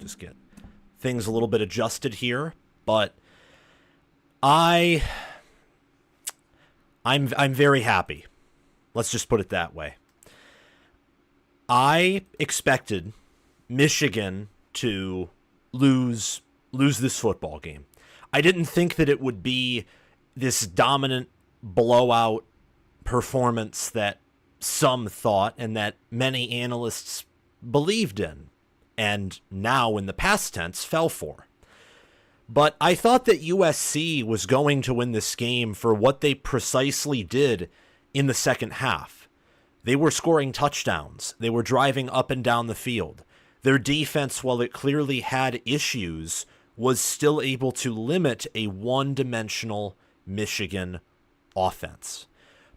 Just get things a little bit adjusted here, but I'm very happy. Let's just put it that way. I expected Michigan to lose this football game. I didn't think that it would be this dominant blowout performance that some thought and that many analysts believed in, and now in the past tense fell for. But I thought that USC was going to win this game for what they precisely did in the second half. They were scoring touchdowns. They were driving up and down the field. Their defense, while it clearly had issues, was still able to limit a one-dimensional Michigan offense.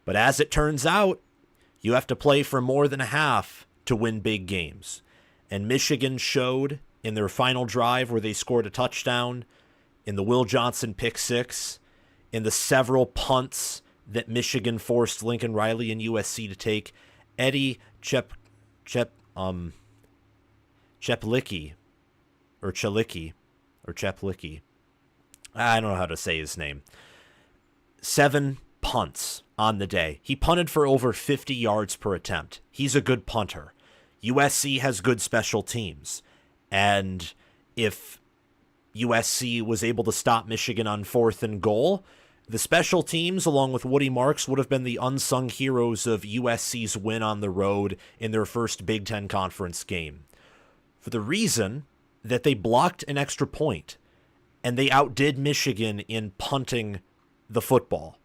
But as it turns out, you have to play for more than a half to win big games. And Michigan showed in their final drive where they scored a touchdown, in the Will Johnson pick six, in the several punts that Michigan forced Lincoln Riley and USC to take. Eddie Czaplicki, I don't know how to say his name. 7 punts on the day. He punted for over 50 yards per attempt. He's a good punter. USC has good special teams. And if USC was able to stop Michigan on 4th and goal, the special teams, along with Woody Marks, would have been the unsung heroes of USC's win on the road in their first Big Ten Conference game. For the reason that they blocked an extra point, and they outdid Michigan in punting the football.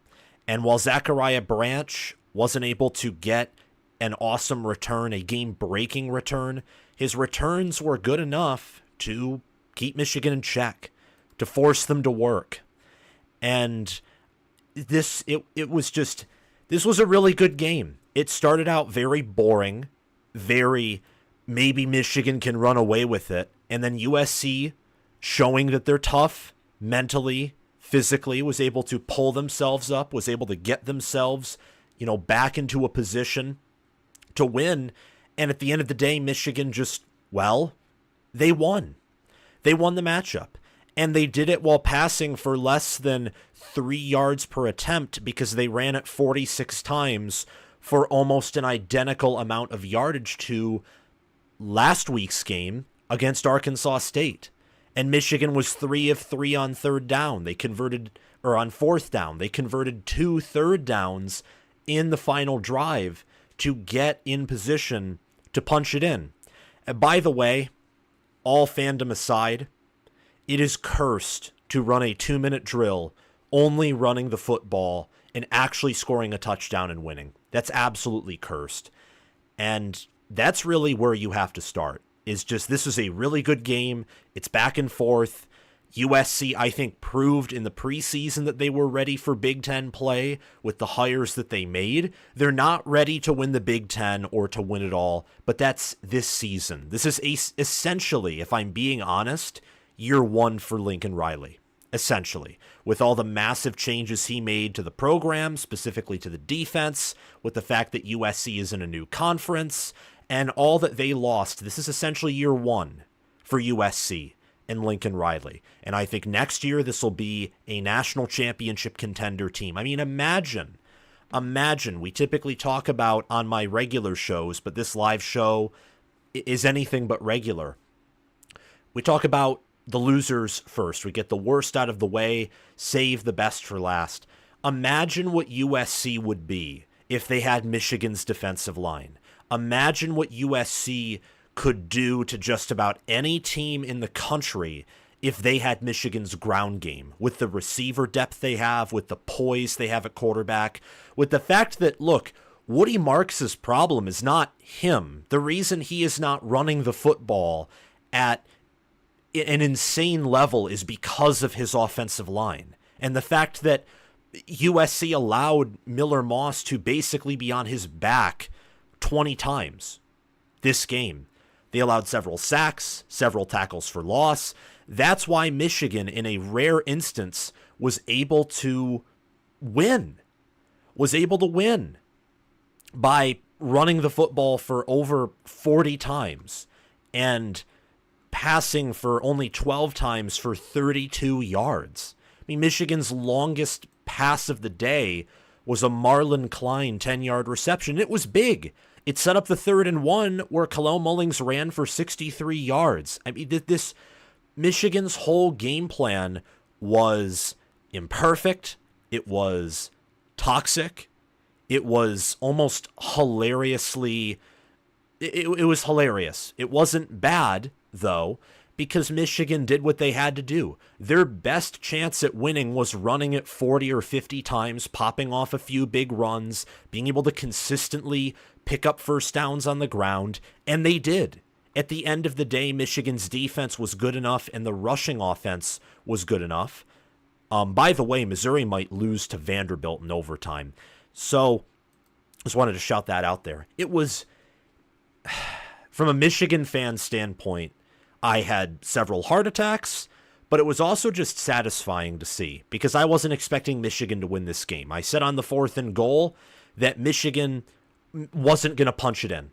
And while Zachariah Branch wasn't able to get an awesome return, a game-breaking return, his returns were good enough to keep Michigan in check, to force them to work. And this was a really good game. It started out very boring, very maybe Michigan can run away with it, and then USC, showing that they're tough mentally, physically, was able to pull themselves up, was able to get themselves, back into a position to win. And at the end of the day, Michigan they won. They won the matchup. And they did it while passing for less than 3 yards per attempt because they ran it 46 times for almost an identical amount of yardage to last week's game against Arkansas State. And Michigan was 3 of 3 on 3rd down. On 4th down. They converted 2 third downs in the final drive to get in position to punch it in. And by the way, all fandom aside, it is cursed to run a 2-minute drill only running the football and actually scoring a touchdown and winning. That's absolutely cursed. And that's really where you have to start. This is a really good game. It's back and forth. USC, I think, proved in the preseason that they were ready for Big Ten play with the hires that they made. They're not ready to win the Big Ten or to win it all, but that's this season. This is essentially, if I'm being honest, year 1 for Lincoln Riley, essentially, with all the massive changes he made to the program, specifically to the defense, with the fact that USC is in a new conference, and all that they lost. This is essentially year 1 for USC and Lincoln Riley. And I think next year this will be a national championship contender team. I mean, imagine, we typically talk about on my regular shows, but this live show is anything but regular. We talk about the losers first. We get the worst out of the way, save the best for last. Imagine what USC would be if they had Michigan's defensive line. Imagine what USC could do to just about any team in the country if they had Michigan's ground game, with the receiver depth they have, with the poise they have at quarterback, with the fact that, look, Woody Marks' problem is not him. The reason he is not running the football at an insane level is because of his offensive line. And the fact that USC allowed Miller Moss to basically be on his back 20 times this game. They allowed several sacks, several tackles for loss. That's why Michigan, in a rare instance, was able to win. By running the football for over 40 times. And passing for only 12 times for 32 yards. I mean, Michigan's longest pass of the day was a Marlon Klein 10-yard reception. It was big. It set up the 3rd and 1 where Kalel Mullings ran for 63 yards. I mean, this Michigan's whole game plan was imperfect. It was toxic. It was almost hilariously... It was hilarious. It wasn't bad, though, because Michigan did what they had to do. Their best chance at winning was running it 40 or 50 times, popping off a few big runs, being able to consistently pick up first downs on the ground, and they did. At the end of the day, Michigan's defense was good enough, and the rushing offense was good enough. By the way, Missouri might lose to Vanderbilt in overtime. So, just wanted to shout that out there. It was... From a Michigan fan standpoint, I had several heart attacks, but it was also just satisfying to see because I wasn't expecting Michigan to win this game. I said on the 4th and goal that Michigan wasn't going to punch it in.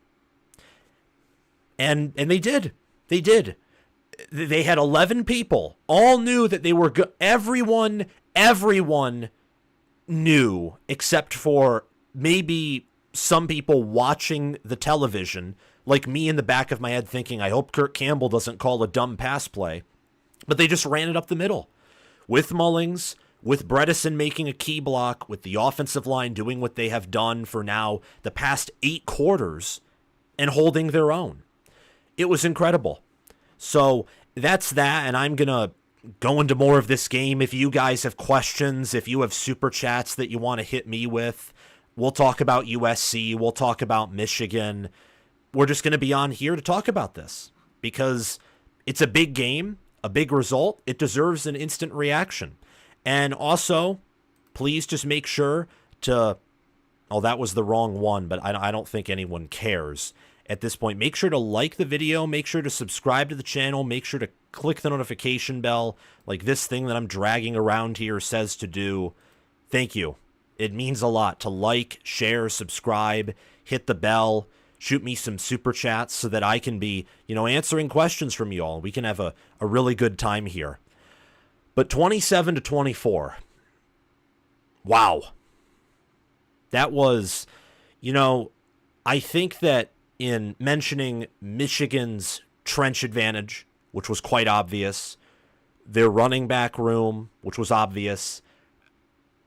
And they did. They did. They had 11 people, all knew that they were good. Everyone knew except for maybe some people watching the television, like me in the back of my head thinking, I hope Kirk Campbell doesn't call a dumb pass play. But they just ran it up the middle. With Mullings, with Brycen making a key block, with the offensive line doing what they have done for now the past 8 quarters and holding their own. It was incredible. So that's that, and I'm going to go into more of this game. If you guys have questions, if you have super chats that you want to hit me with, we'll talk about USC. We'll talk about Michigan. We're just going to be on here to talk about this because it's a big game, a big result. It deserves an instant reaction. And also, please just make sure to... Oh, that was the wrong one, but I don't think anyone cares at this point. Make sure to like the video. Make sure to subscribe to the channel. Make sure to click the notification bell like this thing that I'm dragging around here says to do. Thank you. It means a lot to like, share, subscribe, hit the bell, shoot me some super chats so that I can be, answering questions from you all. We can have a really good time here. But 27-24. Wow. That was, I think that in mentioning Michigan's trench advantage, which was quite obvious, their running back room, which was obvious,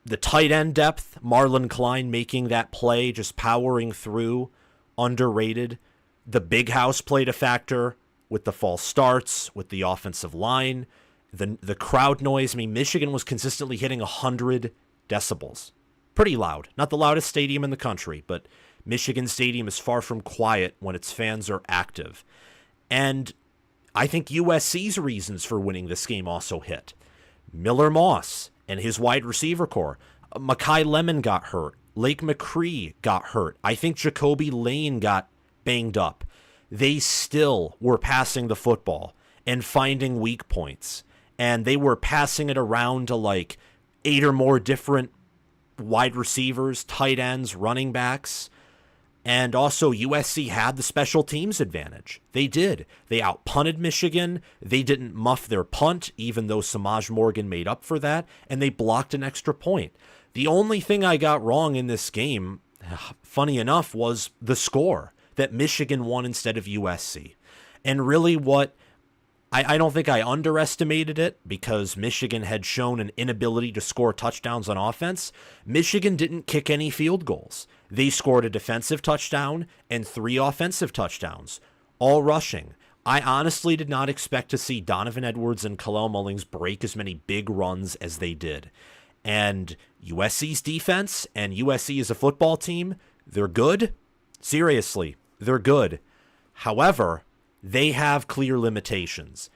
the tight end depth, Marlon Klein making that play, just powering through, underrated. The big house played a factor with the false starts, with the offensive line, the crowd noise. I mean, Michigan was consistently hitting 100 decibels. Pretty loud. Not the loudest stadium in the country, but Michigan Stadium is far from quiet when its fans are active. And I think USC's reasons for winning this game also hit. Miller Moss and his wide receiver core. Makai Lemon got hurt. Lake McCree got hurt. I think Jacoby Lane got banged up. They still were passing the football and finding weak points. And they were passing it around to like 8 or more different wide receivers, tight ends, running backs. And also USC had the special teams advantage. They did. They outpunted Michigan. They didn't muff their punt, even though Samaj Morgan made up for that. And they blocked an extra point. The only thing I got wrong in this game, funny enough, was the score, that Michigan won instead of USC. And really what, I don't think I underestimated it because Michigan had shown an inability to score touchdowns on offense. Michigan didn't kick any field goals. They scored a defensive touchdown and 3 offensive touchdowns, all rushing. I honestly did not expect to see Donovan Edwards and Kalel Mullings break as many big runs as they did. And USC's defense and USC as a football team, they're good. Seriously, they're good. However, they have clear limitations.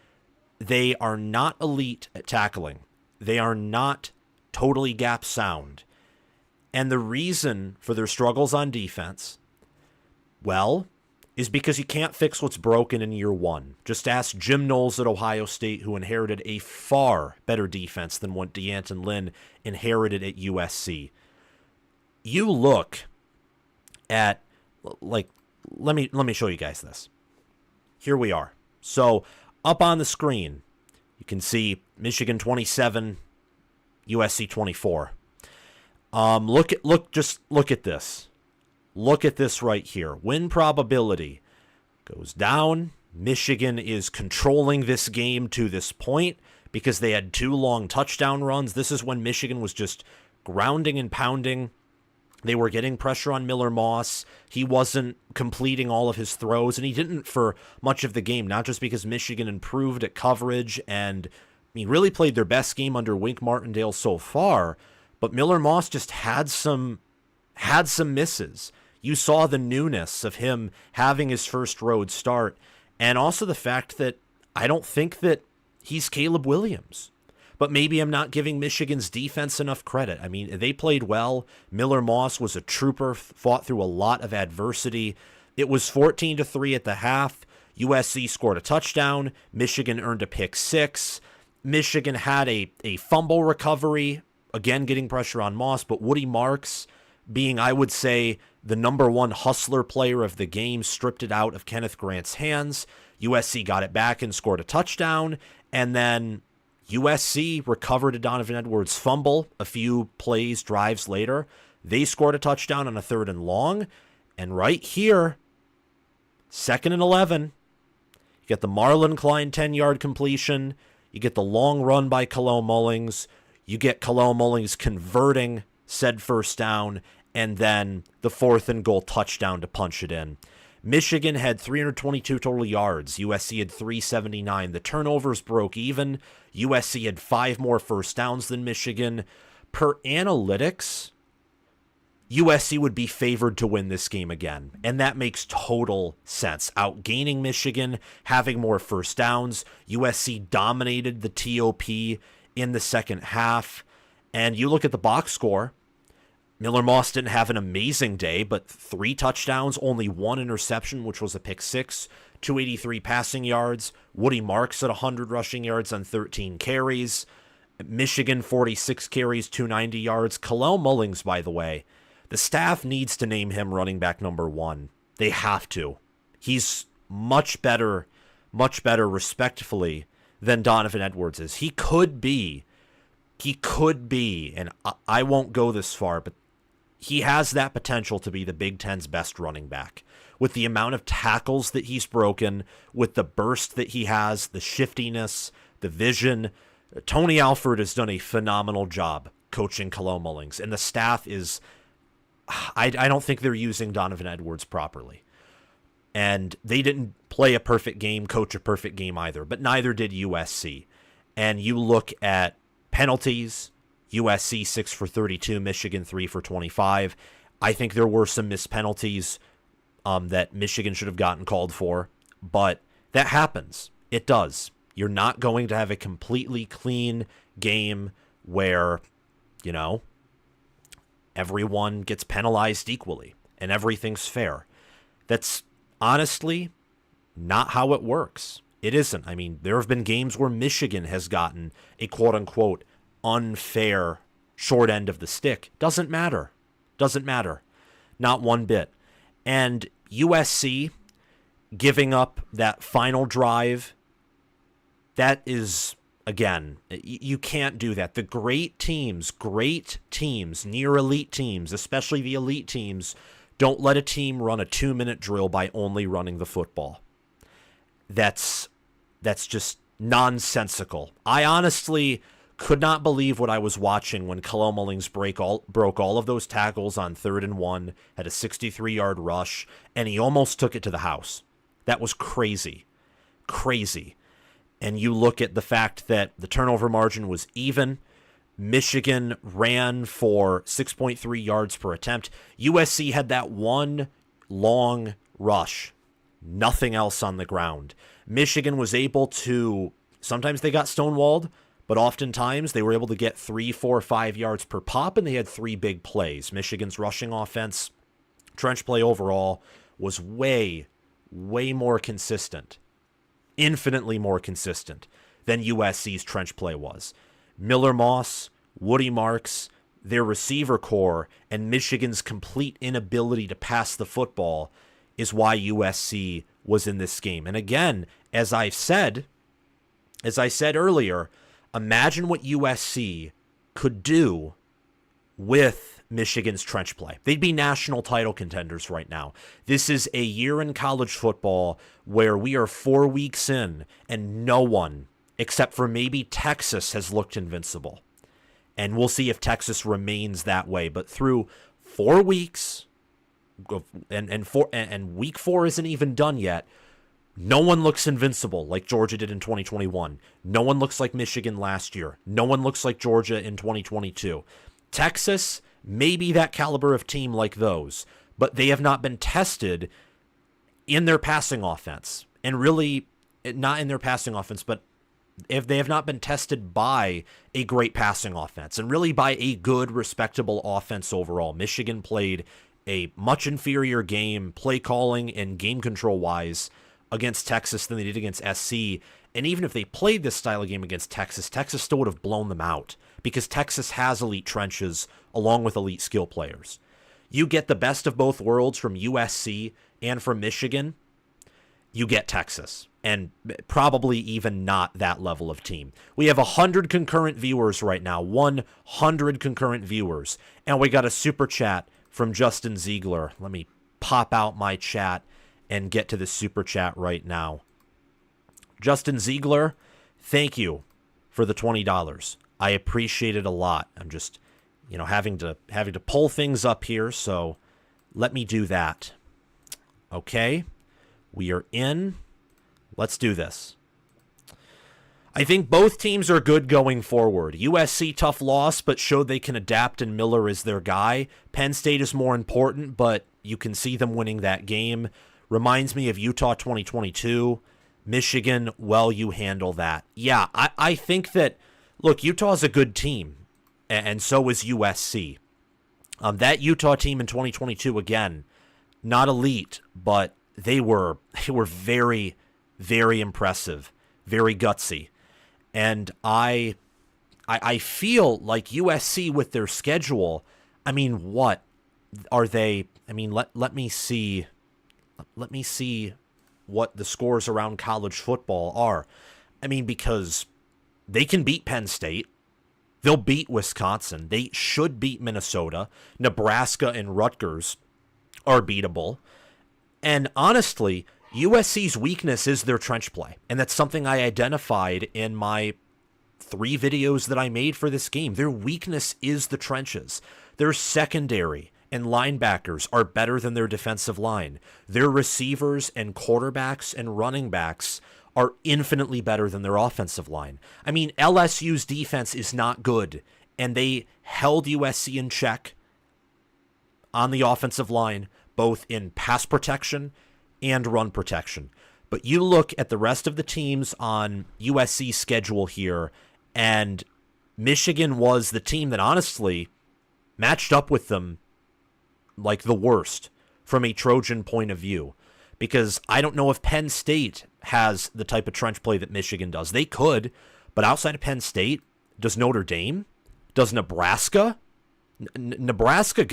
They are not elite at tackling. They are not totally gap sound. And the reason for their struggles on defense, well, is because you can't fix what's broken in year one. Just ask Jim Knowles at Ohio State, who inherited a far better defense than what D'Anton Lynn inherited at USC. You look at, like, let me show you guys this. Here we are. So up on the screen, you can see Michigan 27, USC 24. Look at this. Look at this right here. Win probability goes down. Michigan is controlling this game to this point because they had 2 long touchdown runs. This is when Michigan was just grounding and pounding. They were getting pressure on Miller Moss. He wasn't completing all of his throws, and he didn't for much of the game, not just because Michigan improved at coverage and really played their best game under Wink Martindale so far, but Miller Moss just had some misses. You saw the newness of him having his first road start, and also the fact that I don't think that he's Caleb Williams. But maybe I'm not giving Michigan's defense enough credit. I mean, they played well. Miller Moss was a trooper, fought through a lot of adversity. It was 14-3 at the half. USC scored a touchdown. Michigan earned a pick 6. Michigan had a fumble recovery, again getting pressure on Moss, but Woody Marks, being, I would say, the number 1 hustler player of the game, stripped it out of Kenneth Grant's hands. USC got it back and scored a touchdown, and then USC recovered a Donovan Edwards fumble a few drives later. They scored a touchdown on a 3rd and long. And right here, 2nd and 11, you get the Marlon Klein 10-yard completion. You get the long run by Khalil Mullings. You get Khalil Mullings converting said first down. And then the 4th and goal touchdown to punch it in. Michigan had 322 total yards. USC had 379. The turnovers broke even. USC had 5 more first downs than Michigan. Per analytics, USC would be favored to win this game again. And that makes total sense. Outgaining Michigan, having more first downs. USC dominated the TOP in the second half. And you look at the box score. Miller Moss didn't have an amazing day, but 3 touchdowns, only 1 interception, which was a pick 6, 283 passing yards. Woody Marks at 100 rushing yards on 13 carries. Michigan, 46 carries, 290 yards. Khalil Mullings, by the way, the staff needs to name him running back number 1. They have to. He's much better, respectfully, than Donovan Edwards is. He could be, and I won't go this far, but he has that potential to be the Big Ten's best running back. With the amount of tackles that he's broken, with the burst that he has, the shiftiness, the vision, Tony Alford has done a phenomenal job coaching Khalil Mullings, and the staff is, I don't think they're using Donovan Edwards properly. And they didn't play a perfect game, coach a perfect game either, but neither did USC. And you look at penalties, USC 6 for 32, Michigan 3 for 25. I think there were some missed penalties that Michigan should have gotten called for, but that happens. It does. You're not going to have a completely clean game where, everyone gets penalized equally and everything's fair. That's honestly not how it works. It isn't. I mean, there have been games where Michigan has gotten a quote-unquote unfair short end of the stick. Doesn't matter. Not one bit. And USC giving up that final drive, that is, again, you can't do that. The great teams, near elite teams, especially the elite teams, don't let a team run a 2-minute drill by only running the football. That's just nonsensical. I honestly could not believe what I was watching when Khalil Mullings broke all of those tackles on 3rd and 1, had a 63-yard rush, and he almost took it to the house. That was crazy. And you look at the fact that the turnover margin was even. Michigan ran for 6.3 yards per attempt. USC had that one long rush. Nothing else on the ground. Michigan was able to, sometimes they got stonewalled, but oftentimes they were able to get 3, 4, 5 yards per pop, and they had 3 big plays. Michigan's rushing offense, trench play overall, was way more consistent, infinitely more consistent than USC's trench play was. Miller Moss, Woody Marks, their receiver core, and Michigan's complete inability to pass the football is why USC was in this game. And again, as I've said, As I said earlier, imagine what USC could do with Michigan's trench play. They'd be national title contenders right now. This is a year in college football where we are 4 weeks in and no one, except for maybe Texas, has looked invincible. And we'll see if Texas remains that way. But through 4 weeks, and week 4 isn't even done yet, no one looks invincible like Georgia did in 2021. No one looks like Michigan last year. No one looks like Georgia in 2022. Texas, maybe that caliber of team like those, but they have not been tested in their passing offense. And really, not in their passing offense, but if they have not been tested by a great passing offense and really by a good, respectable offense overall. Michigan played a much inferior game, play calling and game control wise, against Texas than they did against SC. And even if they played this style of game against Texas, Texas still would have blown them out because Texas has elite trenches along with elite skill players. You get the best of both worlds from USC and from Michigan, you get Texas, and probably even not that level of team. We have 100 concurrent viewers right now, 100 concurrent viewers, and we got a super chat from Justin Ziegler. Let me pop out my chat and get to the super chat right now. Justin Ziegler, thank you for the $20. I appreciate it a lot. I'm just, having to pull things up here, so let me do that. Okay, we are in. Let's do this. I think both teams are good going forward. USC, tough loss, but showed they can adapt, and Miller is their guy. Penn State is more important, but you can see them winning that game. Reminds me of Utah 2022. Michigan, well, you handle that. Yeah, I think that, look, Utah's a good team, and so is USC. That Utah team in 2022, again, not elite, but they were very, very impressive, very gutsy. And I feel like USC with their schedule, what are they? Let me see what the scores around college football are. Because they can beat Penn State. They'll beat Wisconsin. They should beat Minnesota. Nebraska and Rutgers are beatable. And honestly, USC's weakness is their trench play. And that's something I identified in my 3 videos that I made for this game. Their weakness is the trenches. Their secondary and linebackers are better than their defensive line. Their receivers and quarterbacks and running backs are infinitely better than their offensive line. LSU's defense is not good, and they held USC in check on the offensive line, both in pass protection and run protection. But you look at the rest of the teams on USC's schedule here, and Michigan was the team that honestly matched up with them like the worst from a Trojan point of view. Because I don't know if Penn State has the type of trench play that Michigan does. They could, but outside of Penn State, does Notre Dame? Does Nebraska? Nebraska's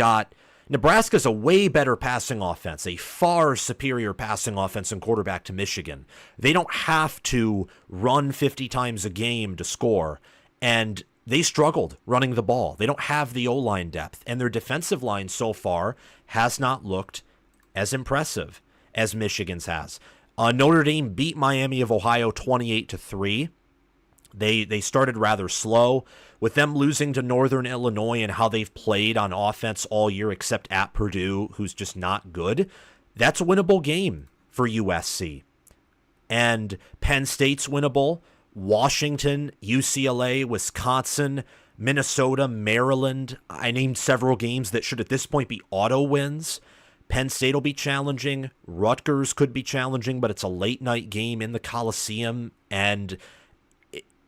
a way better passing offense, a far superior passing offense and quarterback to Michigan. They don't have to run 50 times a game to score, and they struggled running the ball. They don't have the O-line depth, and their defensive line so far has not looked as impressive as Michigan's has. Notre Dame beat Miami of Ohio 28-3. They started rather slow. With them losing to Northern Illinois and how they've played on offense all year except at Purdue, who's just not good, that's a winnable game for USC. And Penn State's winnable. Washington, UCLA, Wisconsin, Minnesota, Maryland. I named several games that should at this point be auto wins. Penn State will be challenging. Rutgers could be challenging, but it's a late night game in the Coliseum. And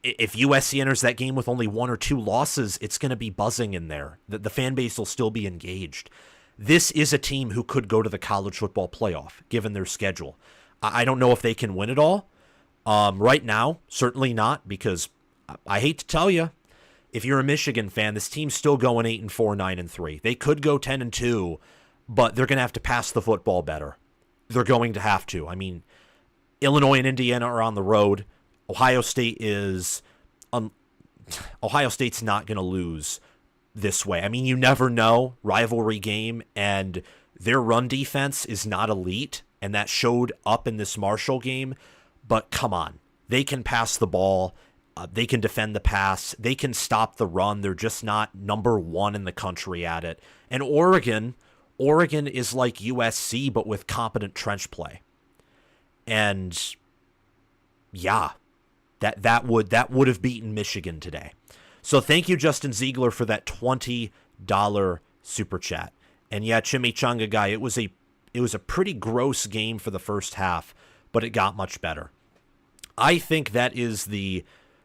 if USC enters that game with only 1 or 2 losses, it's going to be buzzing in there. The fan base will still be engaged. This is a team who could go to the college football playoff, given their schedule. I don't know if they can win it all. Right now, certainly not, because I hate to tell you, if you're a Michigan fan, this team's still going 8-4, 9-3. They could go 10-2, but they're going to have to pass the football better. They're going to have to. Illinois and Indiana are on the road. Ohio State is Ohio State's not going to lose this way. I mean, you never know, rivalry game, and their run defense is not elite, and that showed up in this Marshall game, but come on. They can pass the ball. They can defend the pass. They can stop the run. They're just not number one in the country at it. And Oregon is like USC, but with competent trench play. And yeah, that would have beaten Michigan today. So thank you, Justin Ziegler, for that $20 super chat. And yeah, Chimichanga guy, it was a pretty gross game for the first half, but it got much better. I think that is the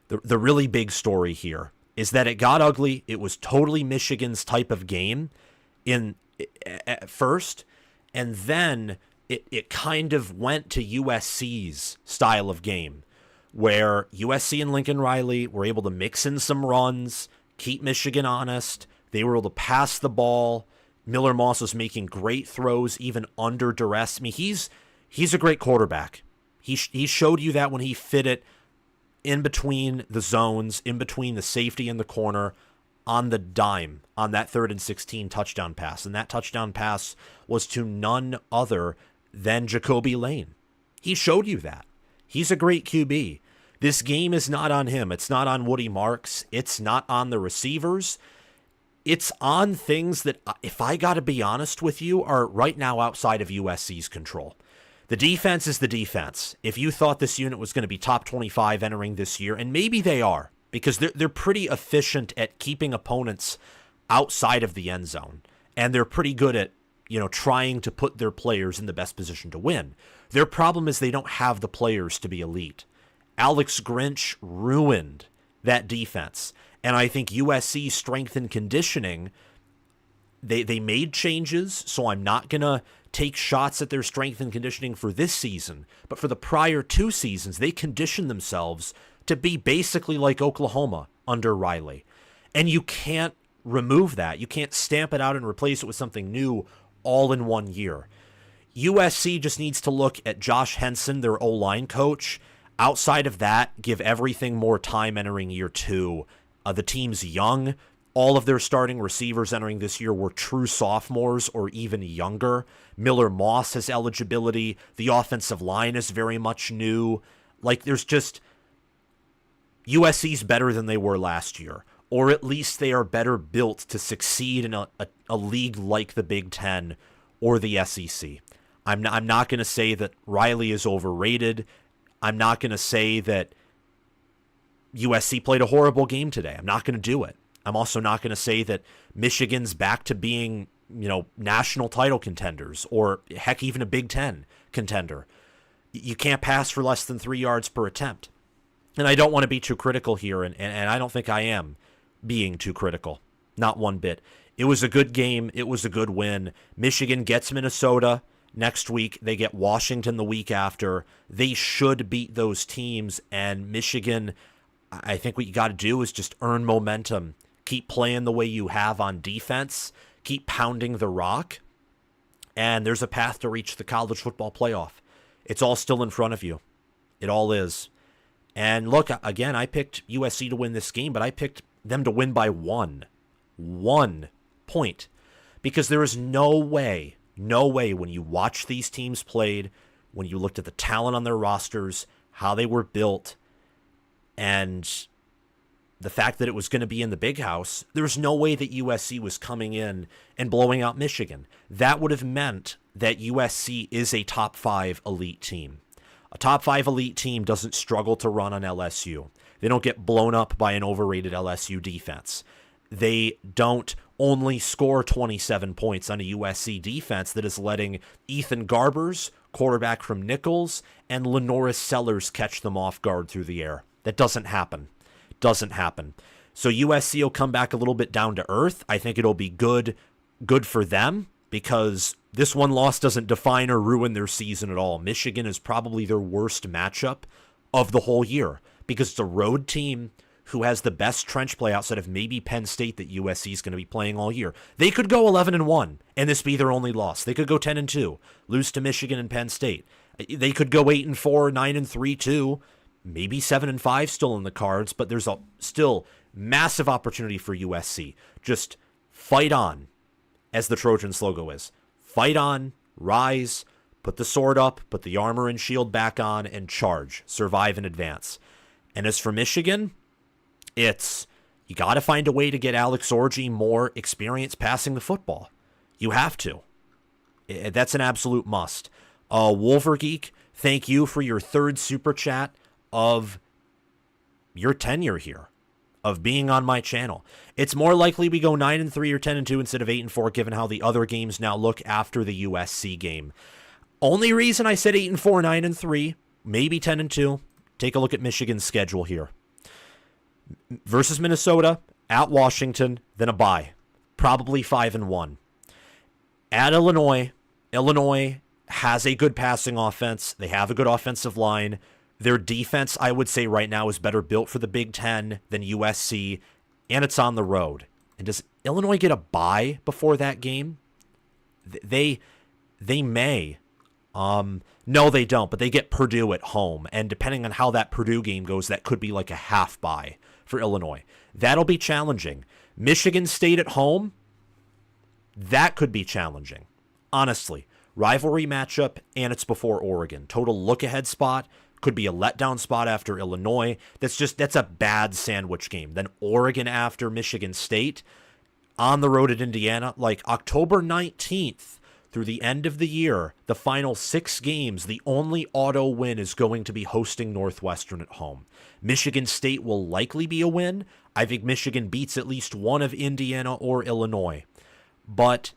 really big story here, is that it got ugly. It was totally Michigan's type of game at first, and then it kind of went to USC's style of game, where USC and Lincoln Riley were able to mix in some runs, keep Michigan honest. They were able to pass the ball. Miller Moss was making great throws, even under duress. I mean, he's a great quarterback. He showed you that when he fit it in between the zones, in between the safety and the corner, on the dime, on that 3rd and 16 touchdown pass. And that touchdown pass was to none other than Jacoby Lane. He showed you that. He's a great QB. This game is not on him. It's not on Woody Marks. It's not on the receivers. It's on things that, if I got to be honest with you, are right now outside of USC's control. The defense is the defense. If you thought this unit was going to be top 25 entering this year, and maybe they are, because they're pretty efficient at keeping opponents outside of the end zone, and they're pretty good at, trying to put their players in the best position to win. Their problem is they don't have the players to be elite. Alex Grinch ruined that defense, and I think USC's strength and conditioning, they made changes, so I'm not going to take shots at their strength and conditioning for this season, but for the prior 2 seasons, they conditioned themselves to be basically like Oklahoma under Riley. And you can't remove that. You can't stamp it out and replace it with something new all in 1 year. USC just needs to look at Josh Henson, their O-line coach. Outside of that, give everything more time entering year 2. The team's young. All of their starting receivers entering this year were true sophomores or even younger. Miller Moss has eligibility. The offensive line is very much new. There's just... USC's better than they were last year. Or at least they are better built to succeed in a league like the Big Ten or the SEC. I'm not going to say that Riley is overrated. I'm not going to say that USC played a horrible game today. I'm not going to do it. I'm also not going to say that Michigan's back to being, national title contenders or heck, even a Big Ten contender. You can't pass for less than 3 yards per attempt. And I don't want to be too critical here, and I don't think I am being too critical. Not one bit. It was a good game. It was a good win. Michigan gets Minnesota next week. They get Washington the week after. They should beat those teams, and Michigan, I think what you got to do is just earn momentum. Keep playing the way you have on defense. Keep pounding the rock. And there's a path to reach the college football playoff. It's all still in front of you. It all is. And look, again, I picked USC to win this game, but I picked them to win by 1 point. Because there is no way when you watch these teams played, when you looked at the talent on their rosters, how they were built, and the fact that it was going to be in the Big House, there's no way that USC was coming in and blowing out Michigan. That would have meant that USC is a top 5 elite team. A top 5 elite team doesn't struggle to run on LSU. They don't get blown up by an overrated LSU defense. They don't only score 27 points on a USC defense that is letting Ethan Garbers, quarterback from Nichols, and Lenoris Sellers catch them off guard through the air. That doesn't happen. Doesn't happen. So USC will come back a little bit down to earth. I think it'll be good for them, because this one loss doesn't define or ruin their season at all. Michigan is probably their worst matchup of the whole year, because it's a road team who has the best trench play outside of maybe Penn State that USC is going to be playing all year. They could go 11-1 and this be their only loss. They could go 10-2, lose to Michigan and Penn State. They could go 8-4, 9-3 too, maybe 7-5 still in the cards, but there's a still massive opportunity for USC. Just fight on, as the Trojans logo is. Fight on, rise, put the sword up, put the armor and shield back on, and charge. Survive and advance. And as for Michigan, it's you got to find a way to get Alex Orji more experience passing the football. You have to. That's an absolute must. Wolvergeek, thank you for your third super chat of your tenure here, of being on my channel. It's more likely we go 9-3 or 10-2 instead of 8-4, given how the other games now look after the USC game. Only reason I said 8-4, 9-3, maybe 10-2. Take a look at Michigan's schedule here. Versus Minnesota, at Washington, then a bye. Probably 5-1. At Illinois, Illinois has a good passing offense. They have a good offensive line. Their defense, I would say right now, is better built for the Big Ten than USC, and it's on the road. And does Illinois get a bye before that game? They may. No, they don't, but they get Purdue at home, and depending on how that Purdue game goes, that could be like a half bye for Illinois. That'll be challenging. Michigan State at home, that could be challenging. Honestly, rivalry matchup, and it's before Oregon. Total look-ahead spot, could be a letdown spot after Illinois. That's a bad sandwich game. Then Oregon after Michigan State, on the road at Indiana, like October 19th through the end of the year, the final 6 games, the only auto win is going to be hosting Northwestern at home. Michigan State will likely be a win. I think Michigan beats at least one of Indiana or Illinois. But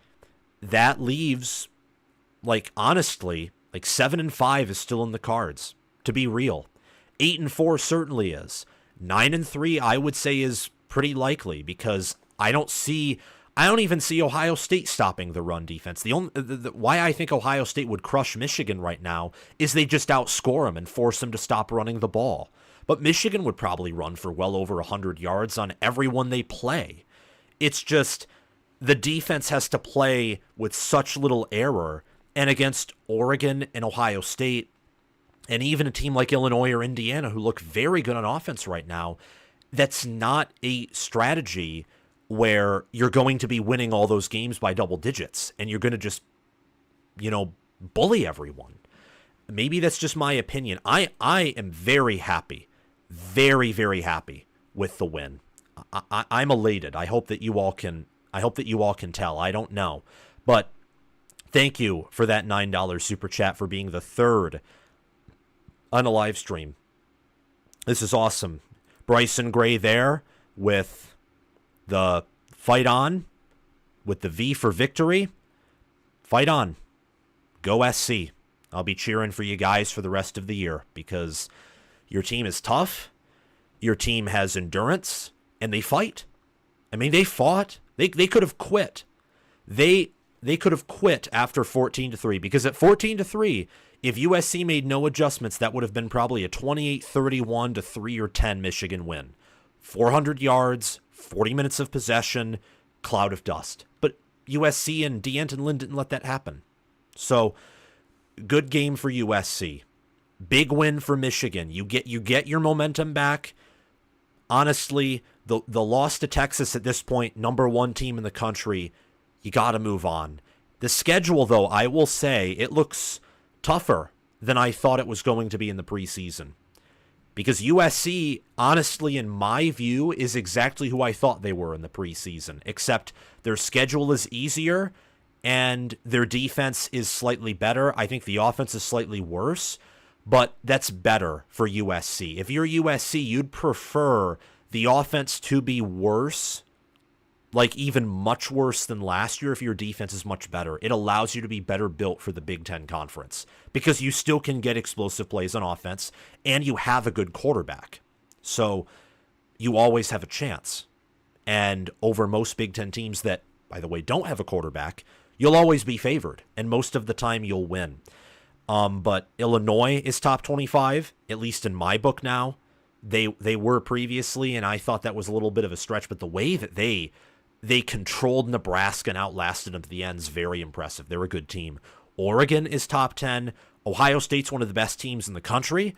that leaves, like, honestly, like 7-5 is still in the cards, to be real. 8-4 certainly is. 9-3, I would say, is pretty likely, because I don't even see Ohio State stopping the run defense. Why I think Ohio State would crush Michigan right now is they just outscore them and force them to stop running the ball. But Michigan would probably run for well over 100 yards on everyone they play. It's just the defense has to play with such little error, and against Oregon and Ohio State, and even a team like Illinois or Indiana, who look very good on offense right now, that's not a strategy where you're going to be winning all those games by double digits, and you're going to just, bully everyone. Maybe that's just my opinion. I am very happy, very, very happy with the win. I'm elated. I hope that you all can tell. I don't know. But thank you for that $9 super chat for being the third on a live stream. This is awesome. Bryson Gray there with the fight on, with the V for victory. Fight on. Go SC. I'll be cheering for you guys for the rest of the year, because your team is tough, your team has endurance, and they fight. I mean, they fought. They could have quit. They could have quit after 14-3, because at 14-3, if USC made no adjustments, that would have been probably a 28-31 to 3 or 10 Michigan win. 400 yards, 40 minutes of possession, cloud of dust. But USC and D'Anton Lynn didn't let that happen. So, good game for USC. Big win for Michigan. You get your momentum back. Honestly, the loss to Texas at this point, number 1 team in the country, you got to move on. The schedule, though, I will say, it looks tougher than I thought it was going to be in the preseason. Because USC, honestly, in my view, is exactly who I thought they were in the preseason, except their schedule is easier and their defense is slightly better. I think the offense is slightly worse, but that's better for USC. If you're USC, you'd prefer the offense to be worse, like even much worse than last year if your defense is much better. It allows you to be better built for the Big Ten Conference, because you still can get explosive plays on offense and you have a good quarterback. So you always have a chance. And over most Big Ten teams that, by the way, don't have a quarterback, you'll always be favored, and most of the time you'll win. But Illinois is top 25, at least in my book now. They were previously, and I thought that was a little bit of a stretch, but the way that they controlled Nebraska and outlasted them to the end is very impressive. They're a good team. Oregon is top 10. Ohio State's one of the best teams in the country.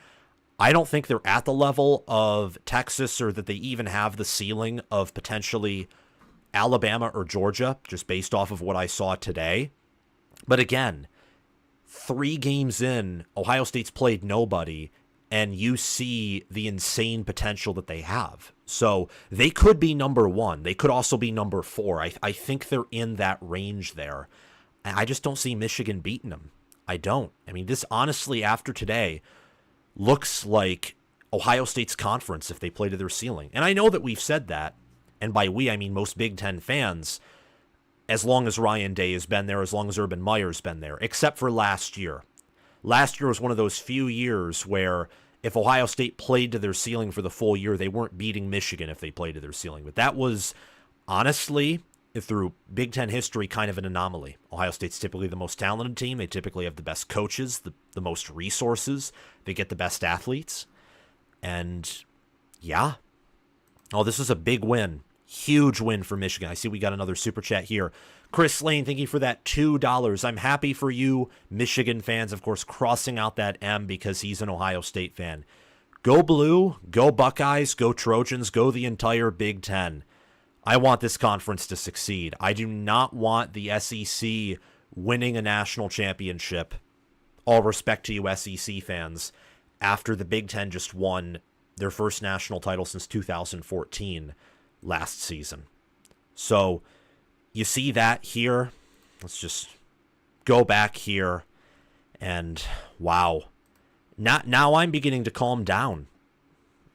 I don't think they're at the level of Texas or that they even have the ceiling of potentially Alabama or Georgia, just based off of what I saw today. But again, 3 games in, Ohio State's played nobody, and you see the insane potential that they have. So they could be number 1. They could also be number 4. I think they're in that range there. I just don't see Michigan beating them. I don't. I mean, this honestly, after today, looks like Ohio State's conference if they play to their ceiling. And I know that we've said that, and by we, I mean most Big Ten fans, as long as Ryan Day has been there, as long as Urban Meyer's been there, except for last year. Last year was one of those few years where if Ohio State played to their ceiling for the full year, they weren't beating Michigan if they played to their ceiling. But that was, honestly, through Big Ten history, kind of an anomaly. Ohio State's typically the most talented team. They typically have the best coaches, the most resources. They get the best athletes. And, yeah. Oh, this is a big win. Huge win for Michigan. I see we got another super chat here. Chris Lane, thank you for that $2. I'm happy for you, Michigan fans, of course, crossing out that M because he's an Ohio State fan. Go Blue, go Buckeyes, go Trojans, go the entire Big Ten. I want this conference to succeed. I do not want the SEC winning a national championship. All respect to you SEC fans, after the Big Ten just won their first national title since 2014 last season. So you see that here. Let's just go back here. And wow. Now I'm beginning to calm down.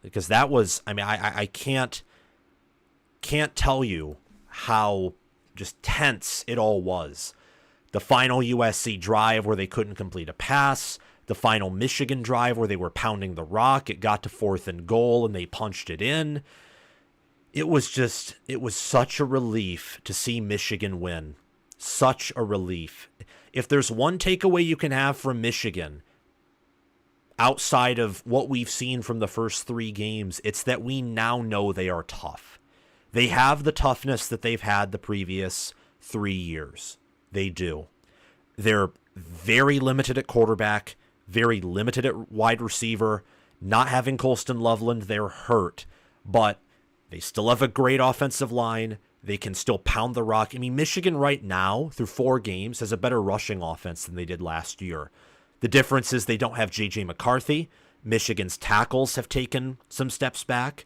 Because that was, I mean, I can't tell you how just tense it all was. The final USC drive where they couldn't complete a pass. The final Michigan drive where they were pounding the rock. It got to 4th and goal and they punched it in. It was such a relief to see Michigan win. Such a relief. If there's one takeaway you can have from Michigan, outside of what we've seen from the first 3 games, it's that we now know they are tough. They have the toughness that they've had the previous 3 years. They do. They're very limited at quarterback, very limited at wide receiver. Not having Colston Loveland, they're hurt. But they still have a great offensive line. They can still pound the rock. I mean, Michigan right now, through 4 games, has a better rushing offense than they did last year. The difference is they don't have J.J. McCarthy. Michigan's tackles have taken some steps back.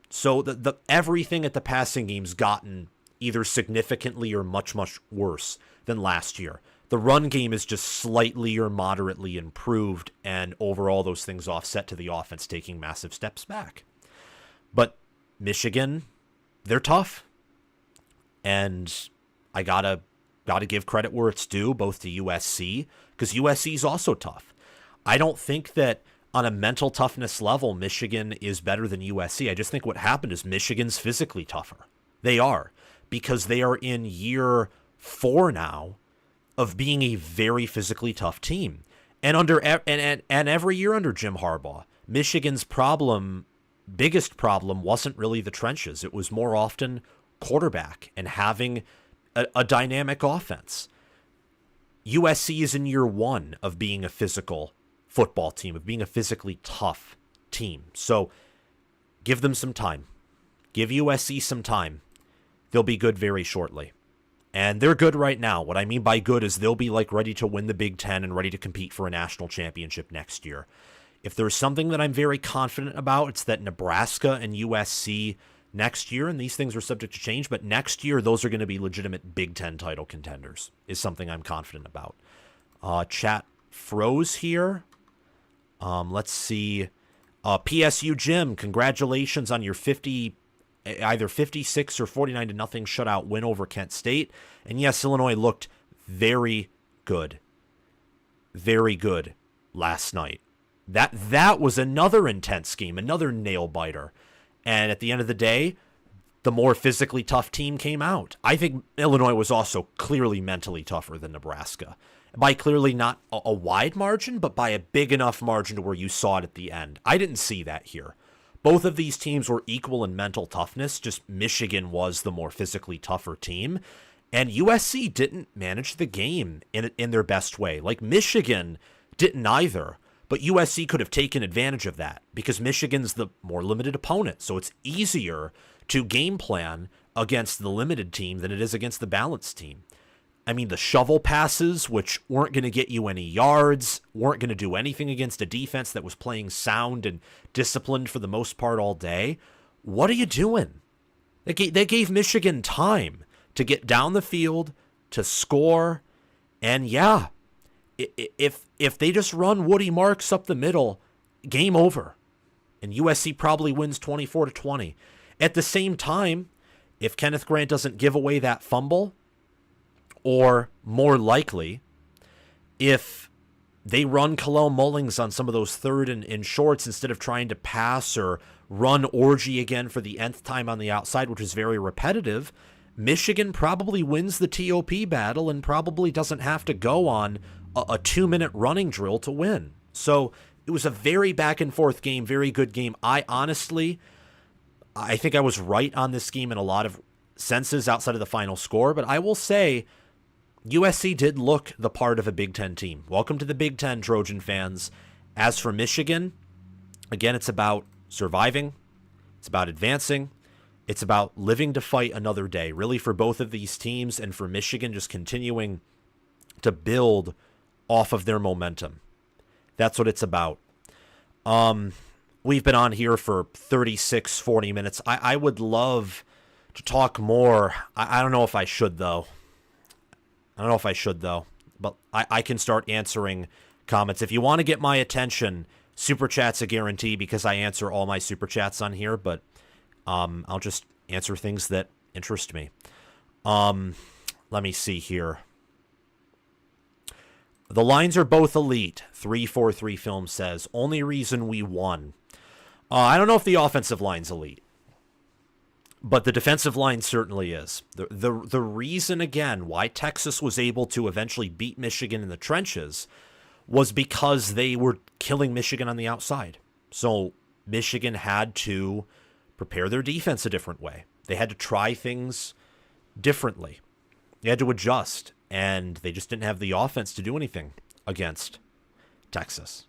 So the everything at the passing game's gotten either significantly or much, much worse than last year. The run game is just slightly or moderately improved, and overall those things offset to the offense taking massive steps back. But Michigan, they're tough. And I gotta give credit where it's due, both to USC, because USC is also tough. I don't think that on a mental toughness level, Michigan is better than USC. I just think what happened is Michigan's physically tougher. They are, because they are in year 4 now of being a very physically tough team. And every year under Jim Harbaugh, Michigan's biggest problem wasn't really the trenches. It was more often quarterback and having a dynamic offense. USC is in year 1 of being a physical football team, of being a physically tough team. So give them some time. Give USC some time. They'll be good very shortly. And they're good right now. What I mean by good is they'll be ready to win the Big Ten and ready to compete for a national championship next year. If there's something that I'm very confident about, it's that Nebraska and USC next year, and these things are subject to change, but next year those are going to be legitimate Big Ten title contenders, is something I'm confident about. Chat froze here. Let's see. PSU Jim, congratulations on your either 56 or 49-0 shutout win over Kent State. And yes, Illinois looked very good. Very good last night. That was another intense game, another nail-biter. And at the end of the day, the more physically tough team came out. I think Illinois was also clearly mentally tougher than Nebraska. By clearly not a wide margin, but by a big enough margin to where you saw it at the end. I didn't see that here. Both of these teams were equal in mental toughness, just Michigan was the more physically tougher team. And USC didn't manage the game in their best way. Michigan didn't either. But USC could have taken advantage of that because Michigan's the more limited opponent. So it's easier to game plan against the limited team than it is against the balanced team. I mean, the shovel passes, which weren't going to get you any yards, weren't going to do anything against a defense that was playing sound and disciplined for the most part all day. What are you doing? They gave Michigan time to get down the field, to score, and yeah, if they just run Woody Marks up the middle, game over. And USC probably wins 24-20. At the same time, if Kenneth Grant doesn't give away that fumble, or more likely, if they run Kalel Mullings on some of those third and shorts instead of trying to pass or run Orgy again for the nth time on the outside, which is very repetitive, Michigan probably wins the TOP battle and probably doesn't have to go on a 2-minute running drill to win. So it was a very back and forth game, very good game. I think I was right on this game in a lot of senses outside of the final score, but I will say USC did look the part of a Big Ten team. Welcome to the Big Ten, Trojan fans. As for Michigan, again, it's about surviving. It's about advancing. It's about living to fight another day, really, for both of these teams, and for Michigan just continuing to build off of their momentum. That's what it's about. We've been on here for 36, 40 minutes. I would love to talk more. I don't know if I should, though. But I can start answering comments. If you want to get my attention, Super Chat's a guarantee because I answer all my Super Chats on here, but I'll just answer things that interest me. Let me see here. The lines are both elite, 343 Film says. Only reason we won. I don't know if the offensive line's elite, but the defensive line certainly is. The reason, again, why Texas was able to eventually beat Michigan in the trenches was because they were killing Michigan on the outside. So Michigan had to prepare their defense a different way. They had to try things differently. They had to adjust, and they just didn't have the offense to do anything against Texas.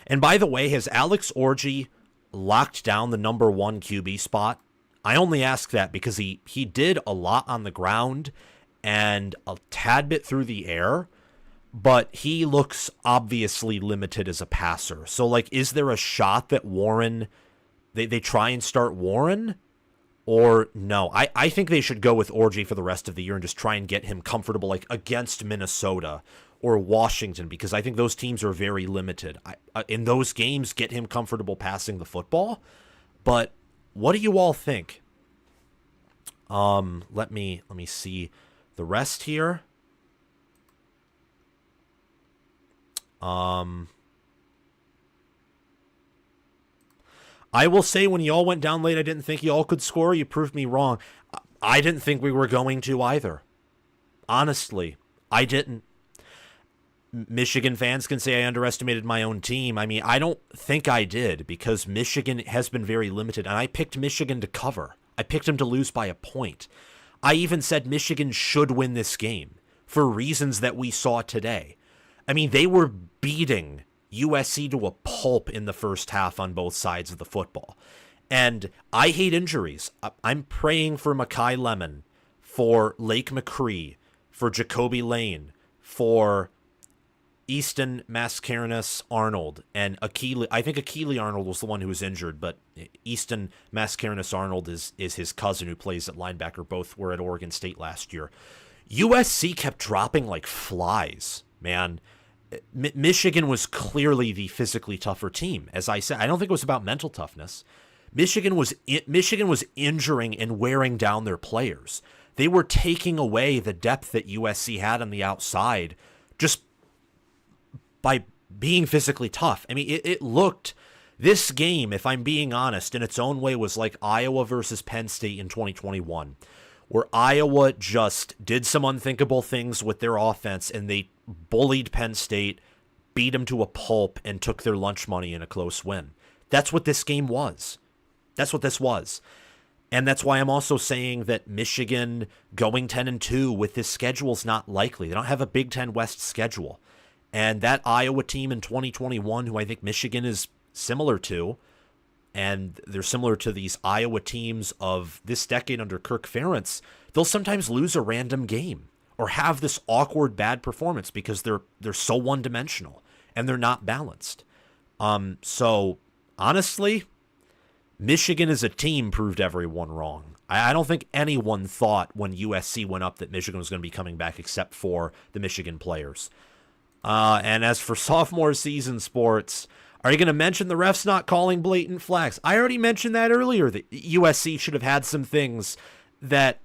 And by the way, has Alex Orgy locked down the number 1 QB spot? I only ask that because he did a lot on the ground and a tad bit through the air, but he looks obviously limited as a passer. So, like, is there a shot that Warren, they try and start Warren? Or no? I think they should go with Orgy for the rest of the year and just try and get him comfortable, like, against Minnesota or Washington, because I think those teams are very limited. In those games, get him comfortable passing the football. But what do you all think? Let me see the rest here. I will say when y'all went down late, I didn't think y'all could score. You proved me wrong. I didn't think we were going to either. Honestly, I didn't. Michigan fans can say I underestimated my own team. I mean, I don't think I did because Michigan has been very limited, and I picked Michigan to cover. I picked them to lose by a point. I even said Michigan should win this game for reasons that we saw today. I mean, they were beating USC to a pulp in the first half on both sides of the football. And I hate injuries. I'm praying for Makai Lemon, for Lake McCree, for Jacoby Lane, for Easton Mascarenhas Arnold, and Akili. I think Akili Arnold was the one who was injured, but Easton Mascarenhas Arnold is his cousin who plays at linebacker. Both were at Oregon State last year. USC kept dropping like flies, man. Michigan was clearly the physically tougher team. As I said, I don't think it was about mental toughness. Michigan was injuring and wearing down their players. They were taking away the depth that USC had on the outside just by being physically tough. I mean, it looked, this game, if I'm being honest, in its own way was like Iowa versus Penn State in 2021, where Iowa just did some unthinkable things with their offense and they bullied Penn State, beat them to a pulp, and took their lunch money in a close win. That's what this game was. That's what this was. And that's why I'm also saying that Michigan going 10-2 with this schedule is not likely. They don't have a Big Ten West schedule. And that Iowa team in 2021, who I think Michigan is similar to, and they're similar to these Iowa teams of this decade under Kirk Ferentz, they'll sometimes lose a random game or have this awkward bad performance because they're so one-dimensional and they're not balanced. So honestly, Michigan as a team proved everyone wrong. I don't think anyone thought when USC went up that Michigan was going to be coming back except for the Michigan players. And as for sophomore season sports, are you going to mention the refs not calling blatant flags? I already mentioned that earlier, that USC should have had some things that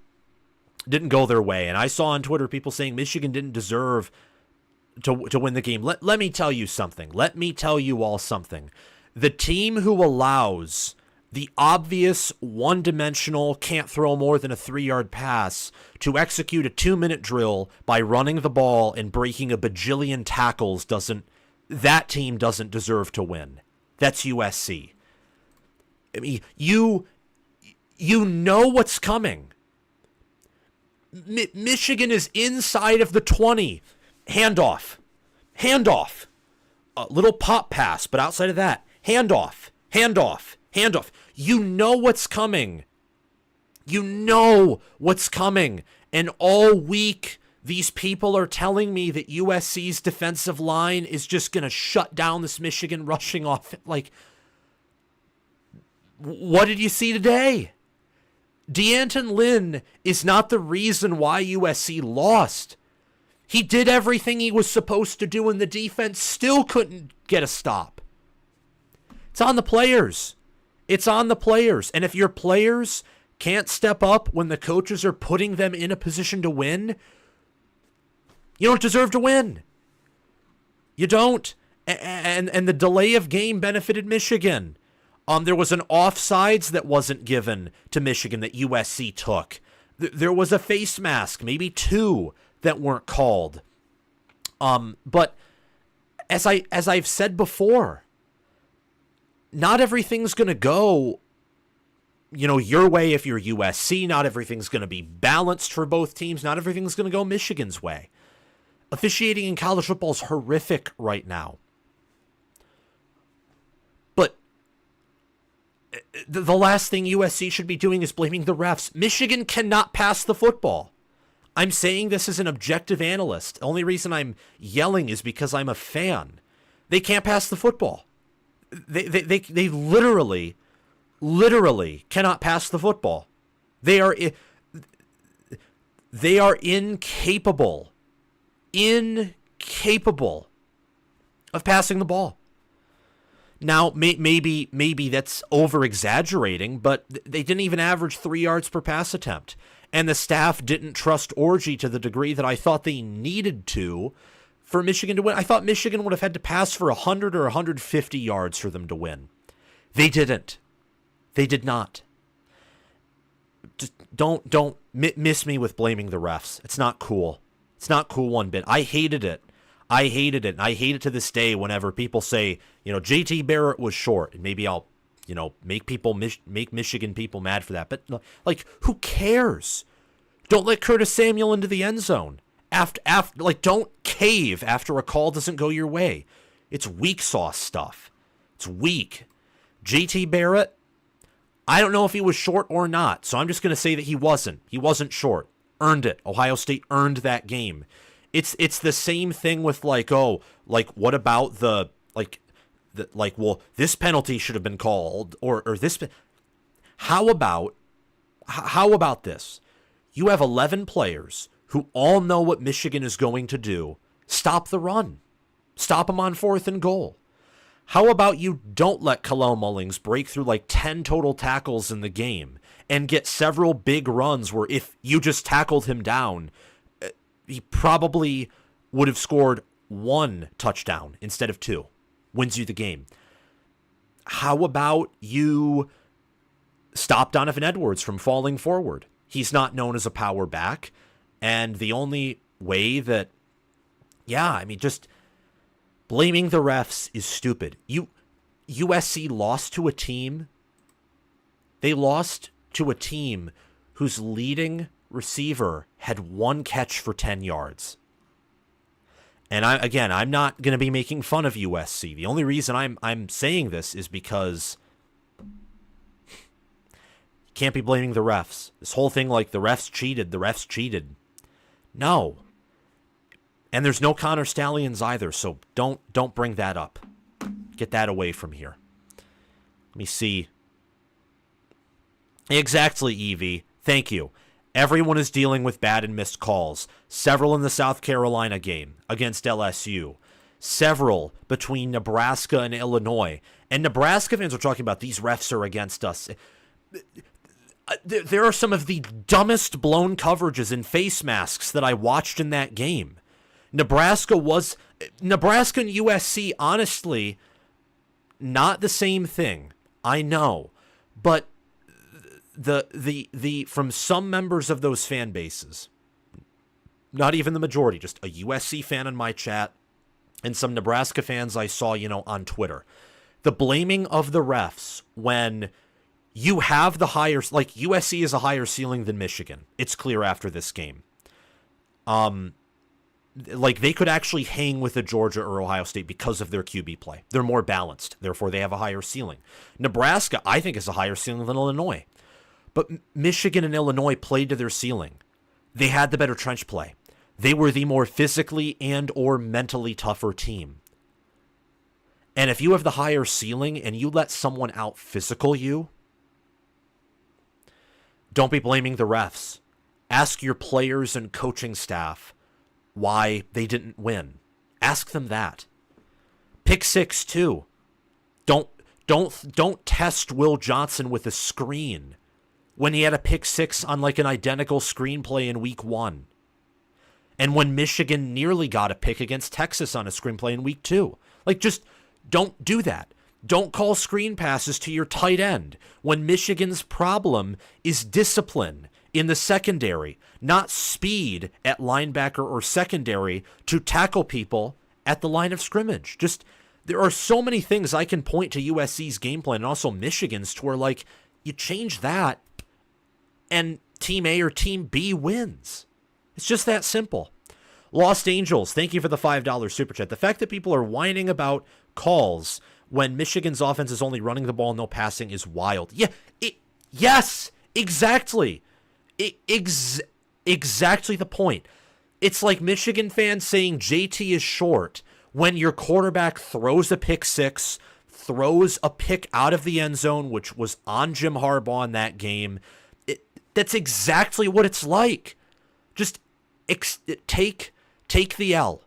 didn't go their way. And I saw on Twitter people saying Michigan didn't deserve to win the game. Let me tell you something. Let me tell you all something. The team who allows the obvious one-dimensional, can't throw more than a 3-yard pass to execute a 2-minute drill by running the ball and breaking a bajillion tackles that team doesn't deserve to win. That's USC. I mean, you know what's coming. Michigan is inside of the 20. Handoff. A little pop pass, but outside of that, handoff. You know what's coming. And all week, these people are telling me that USC's defensive line is just going to shut down this Michigan rushing off. Like, what did you see today? D'Anton Lynn is not the reason why USC lost. He did everything he was supposed to do, and the defense still couldn't get a stop. It's on the players. And if your players can't step up when the coaches are putting them in a position to win, you don't deserve to win. You don't. And the delay of game benefited Michigan. There was an offsides that wasn't given to Michigan that USC took. There was a face mask, maybe 2, that weren't called. But as I've said before, not everything's going to go, your way if you're USC. Not everything's going to be balanced for both teams. Not everything's going to go Michigan's way. Officiating in college football is horrific right now. But the last thing USC should be doing is blaming the refs. Michigan cannot pass the football. I'm saying this as an objective analyst. The only reason I'm yelling is because I'm a fan. They can't pass the football. They literally cannot pass the football. They are incapable of passing the ball. Now, maybe that's over-exaggerating, but they didn't even average 3 yards per pass attempt. And the staff didn't trust Orji to the degree that I thought they needed to for Michigan to win. I thought Michigan would have had to pass for 100 or 150 yards for them to win. They didn't. They did not. Just don't miss me with blaming the refs. It's not cool. It's not cool one bit. I hated it. And I hate it to this day whenever people say, JT Barrett was short. And maybe I'll, make Michigan people mad for that. But, who cares? Don't let Curtis Samuel into the end zone. Don't cave after a call doesn't go your way. It's weak sauce stuff. It's weak. JT Barrett, I don't know if he was short or not, so I'm just going to say that he wasn't. He wasn't short. Earned it. Ohio State earned that game. It's the same thing with what about this penalty should have been called or this. How about this? You have 11 players who all know what Michigan is going to do. Stop the run. Stop them on 4th and goal. How about you don't let Kalel Mullings break through 10 total tackles in the game and get several big runs where if you just tackled him down, he probably would have scored 1 touchdown instead of 2. Wins you the game. How about you stop Donovan Edwards from falling forward? He's not known as a power back. And the only way that, just blaming the refs is stupid. USC lost to a team. They lost to a team whose leading receiver had 1 catch for 10 yards. And I'm not going to be making fun of USC. The only reason I'm saying this is because you can't be blaming the refs. This whole thing like the refs cheated. No. And there's no Connor Stallions either, so don't bring that up. Get that away from here. Let me see. Exactly, Evie. Thank you. Everyone is dealing with bad and missed calls. Several in the South Carolina game against LSU. Several between Nebraska and Illinois. And Nebraska fans are talking about these refs are against us. There are some of the dumbest blown coverages and face masks that I watched in that game. Nebraska and USC, honestly, not the same thing. I know. But the from some members of those fan bases, not even the majority, just a USC fan in my chat and some Nebraska fans I saw, on Twitter, the blaming of the refs when you have the higher, like USC is a higher ceiling than Michigan. It's clear after this game. Like they could actually hang with a Georgia or Ohio State because of their QB play. They're more balanced. Therefore, they have a higher ceiling. Nebraska, I think, is a higher ceiling than Illinois. But Michigan and Illinois played to their ceiling. They had the better trench play. They were the more physically and or mentally tougher team. And if you have the higher ceiling and you let someone out physical you, don't be blaming the refs. Ask your players and coaching staff why they didn't win. Ask them that. Pick six too. Don't test Will Johnson with a screen when he had a pick six on like an identical screenplay in week 1. And when Michigan nearly got a pick against Texas on a screenplay in week 2. Like, just don't do that. Don't call screen passes to your tight end when Michigan's problem is discipline in the secondary, not speed at linebacker or secondary to tackle people at the line of scrimmage. Just, there are so many things I can point to USC's game plan and also Michigan's to where, like, you change that and Team A or Team B wins. It's just that simple. Lost Angels, thank you for the $5 super chat. The fact that people are whining about calls when Michigan's offense is only running the ball and no passing is wild. Yes, exactly. Exactly the point. It's like Michigan fans saying JT is short when your quarterback throws a pick six, throws a pick out of the end zone, which was on Jim Harbaugh in that game. That's exactly what it's like. Just take the L.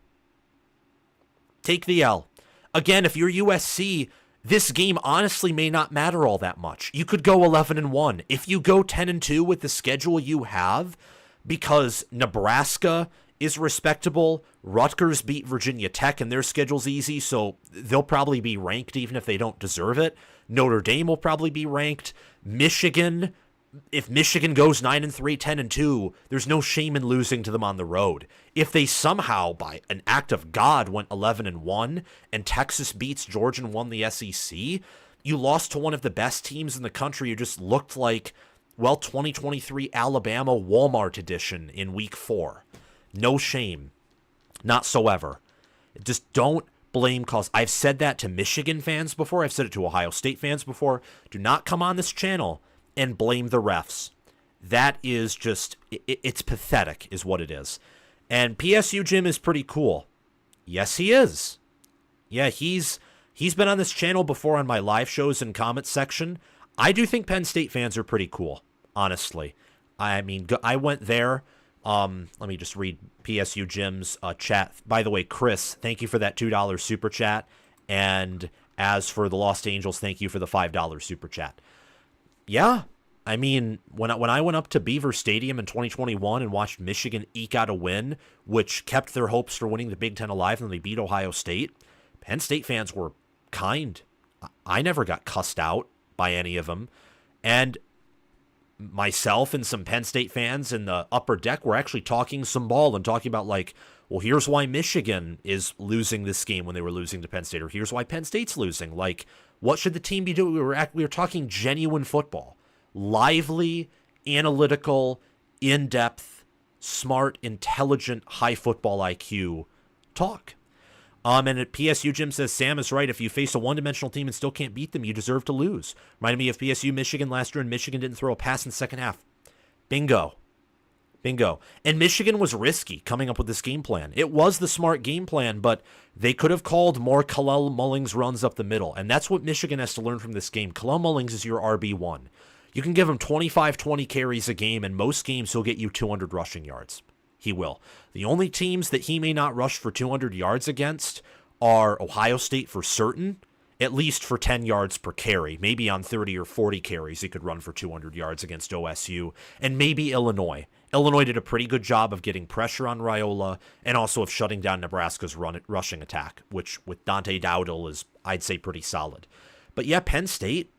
Take the L. Again, if you're USC, this game honestly may not matter all that much. You could go 11-1. If you go 10-2 with the schedule you have, because Nebraska is respectable, Rutgers beat Virginia Tech and their schedule's easy, so they'll probably be ranked even if they don't deserve it. Notre Dame will probably be ranked. Michigan, if Michigan goes 9-3, 10-2, there's no shame in losing to them on the road. If they somehow, by an act of God, went 11-1 and Texas beats Georgia and won the SEC, you lost to one of the best teams in the country. You just looked like, well, 2023 Alabama Walmart edition in week 4. No shame. Not so ever. Just don't blame calls. I've said that to Michigan fans before. I've said it to Ohio State fans before. Do not come on this channel and blame the refs. That is just, it's pathetic is what it is. And PSU Jim is pretty cool. Yes, he is. Yeah, he's been on this channel before on my live shows and comments section. I do think Penn State fans are pretty cool, honestly. I mean, I went there. Let me just read PSU Jim's chat. By the way, Chris, thank you for that $2 super chat. And as for the Lost Angels, thank you for the $5 super chat. Yeah, I mean, when I went up to Beaver Stadium in 2021 and watched Michigan eke out a win, which kept their hopes for winning the Big Ten alive, and they beat Ohio State, Penn State fans were kind. I never got cussed out by any of them. And myself and some Penn State fans in the upper deck were actually talking some ball and talking about, like, well, here's why Michigan is losing this game when they were losing to Penn State, or here's why Penn State's losing. Like, what should the team be doing? We were talking genuine football. Lively, analytical, in-depth, smart, intelligent, high football IQ talk. And at PSU Jim says, Sam is right. If you face a one-dimensional team and still can't beat them, you deserve to lose. Reminded me of PSU Michigan last year, and Michigan didn't throw a pass in the second half. Bingo. And Michigan was risky coming up with this game plan. It was the smart game plan, but they could have called more Kalel Mullings runs up the middle. And that's what Michigan has to learn from this game. Kalel Mullings is your RB1. You can give him 25, 20 carries a game, and most games he'll get you 200 rushing yards. He will. The only teams that he may not rush for 200 yards against are Ohio State for certain, at least for 10 yards per carry. Maybe on 30 or 40 carries he could run for 200 yards against OSU, and maybe Illinois. Illinois did a pretty good job of getting pressure on Raiola and also of shutting down Nebraska's rushing attack, which with Dante Dowdle is, I'd say, pretty solid. But yeah, Penn State,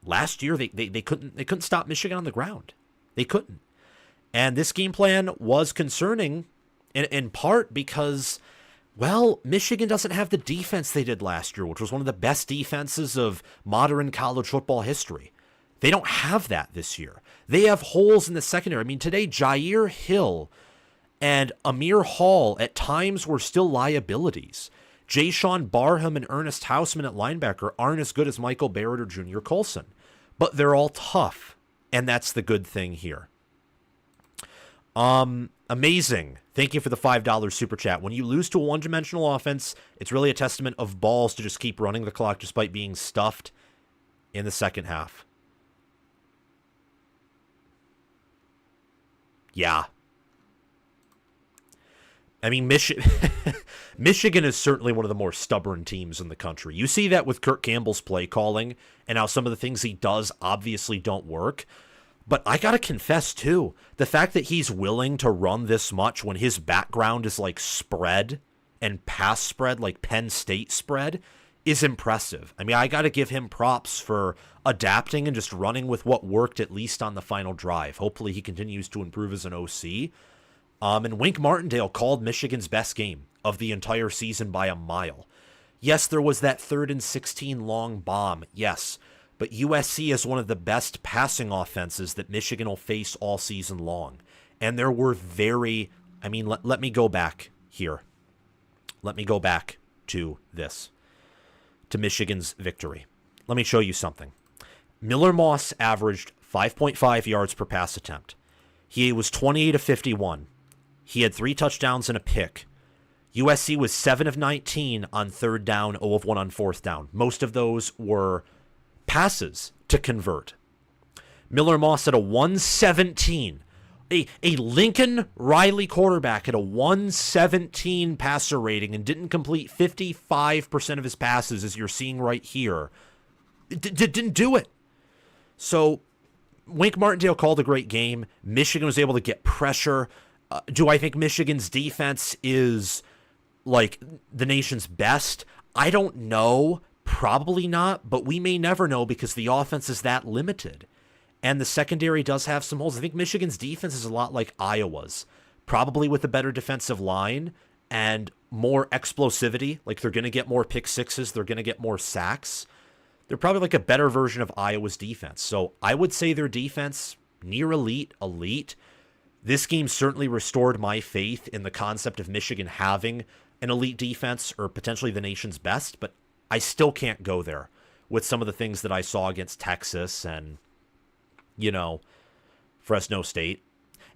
last year they couldn't stop Michigan on the ground. They couldn't. And this game plan was concerning in part because, well, Michigan doesn't have the defense they did last year, which was one of the best defenses of modern college football history. They don't have that this year. They have holes in the secondary. I mean, today, Jair Hill and Amir Hall at times were still liabilities. Jayshon Barham and Ernest Hausman at linebacker aren't as good as Michael Barrett or Junior Colson, but they're all tough, and that's the good thing here. Amazing. Thank you for the $5 super chat. When you lose to a one-dimensional offense, it's really a testament of balls to just keep running the clock despite being stuffed in the second half. Yeah. I mean, Michigan is certainly one of the more stubborn teams in the country. You see that with Kirk Campbell's play calling and how some of the things he does obviously don't work. But I gotta confess, too, the fact that he's willing to run this much when his background is like spread and pass spread, like Penn State spread, is impressive. I mean, I gotta give him props for adapting and just running with what worked, at least on the final drive. Hopefully he continues to improve as an OC. And Wink Martindale called Michigan's best game of the entire season by a mile. Yes, there was that 3rd and 16 long bomb, yes. But USC is one of the best passing offenses that Michigan will face all season long. And there were let me go back here. Let me go back to this, to Michigan's victory. Let me show you something. Miller Moss averaged 5.5 yards per pass attempt. He was 28 of 51. He had 3 touchdowns and a pick. USC was 7 of 19 on 3rd down, 0 of 1 on 4th down. Most of those were passes to convert. Miller Moss had a 117. A Lincoln Riley quarterback had a 117 passer rating and didn't complete 55% of his passes, as you're seeing right here. Didn't do it. So Wink Martindale called a great game. Michigan was able to get pressure. Do I think Michigan's defense is like the nation's best? I don't know. Probably not, but we may never know because the offense is that limited. And the secondary does have some holes. I think Michigan's defense is a lot like Iowa's, probably with a better defensive line and more explosivity. Like they're going to get more pick sixes. They're going to get more sacks. They're probably like a better version of Iowa's defense. So I would say their defense, near elite. This game certainly restored my faith in the concept of Michigan having an elite defense or potentially the nation's best, but I still can't go there with some of the things that I saw against Texas and, Fresno State.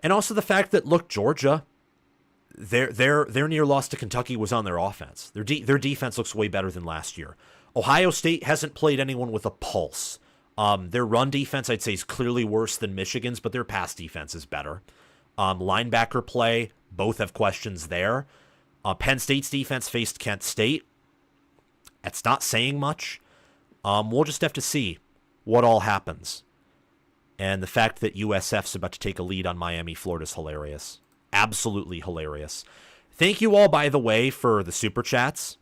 And also the fact that, look, Georgia, their near loss to Kentucky was on their offense. Their defense looks way better than last year. Ohio State hasn't played anyone with a pulse. Their run defense, I'd say, is clearly worse than Michigan's, but their pass defense is better. Linebacker play, both have questions there. Penn State's defense faced Kent State. That's not saying much. We'll just have to see what all happens. And the fact that USF's about to take a lead on Miami, Florida is hilarious. Absolutely hilarious. Thank you all, by the way, for the super chats.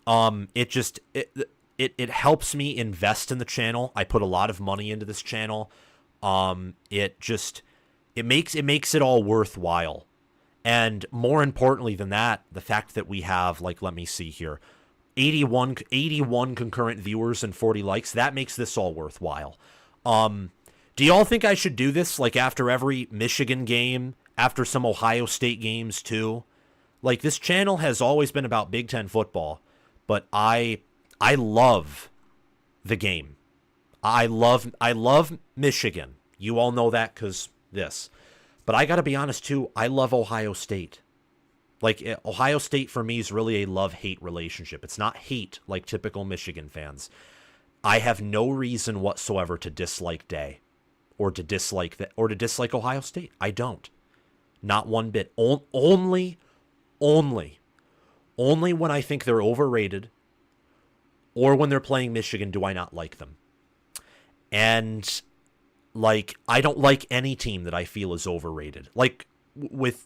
It helps me invest in the channel. I put a lot of money into this channel. It makes it all worthwhile. And more importantly than that, the fact that we have, let me see here, 81 concurrent viewers and 40 likes, that makes this all worthwhile. Do y'all think I should do this after every Michigan game, after some Ohio State games too? Like, this channel has always been about Big Ten football, but I love the game. I love Michigan. You all know that because this. But I got to be honest, too, I love Ohio State. Like, Ohio State for me is really a love-hate relationship. It's not hate like typical Michigan fans. I have no reason whatsoever to dislike Day or to dislike Ohio State. I don't. Not one bit. Only when I think they're overrated or when they're playing Michigan do I not like them. And, like, I don't like any team that I feel is overrated. Like, like,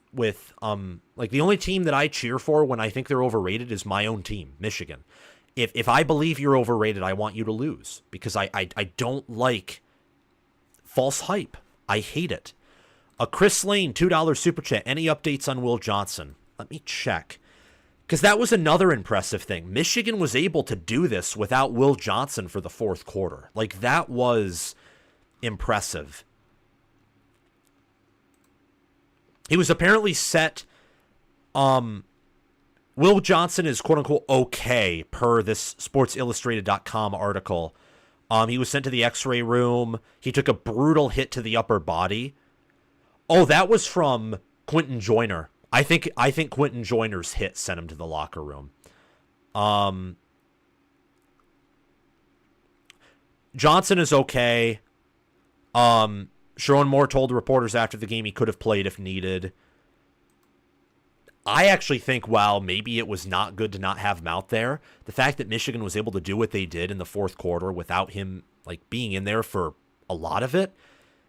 the only team that I cheer for when I think they're overrated is my own team, Michigan. If I believe you're overrated, I want you to lose because I don't like false hype. I hate it. Chris Lane, $2 super chat. Any updates on Will Johnson? Let me check. Because that was another impressive thing. Michigan was able to do this without Will Johnson for the fourth quarter. Like, that was impressive. He was apparently set. Will Johnson is quote-unquote okay per this SportsIllustrated.com article. He was sent to the x-ray room. He took a brutal hit to the upper body. Oh, that was from Quinton Joyner. I think Quinton Joyner's hit sent him to the locker room. Johnson is okay. Sherwin Moore told the reporters after the game he could have played if needed. I actually think while maybe it was not good to not have him out there, the fact that Michigan was able to do what they did in the fourth quarter without him like being in there for a lot of it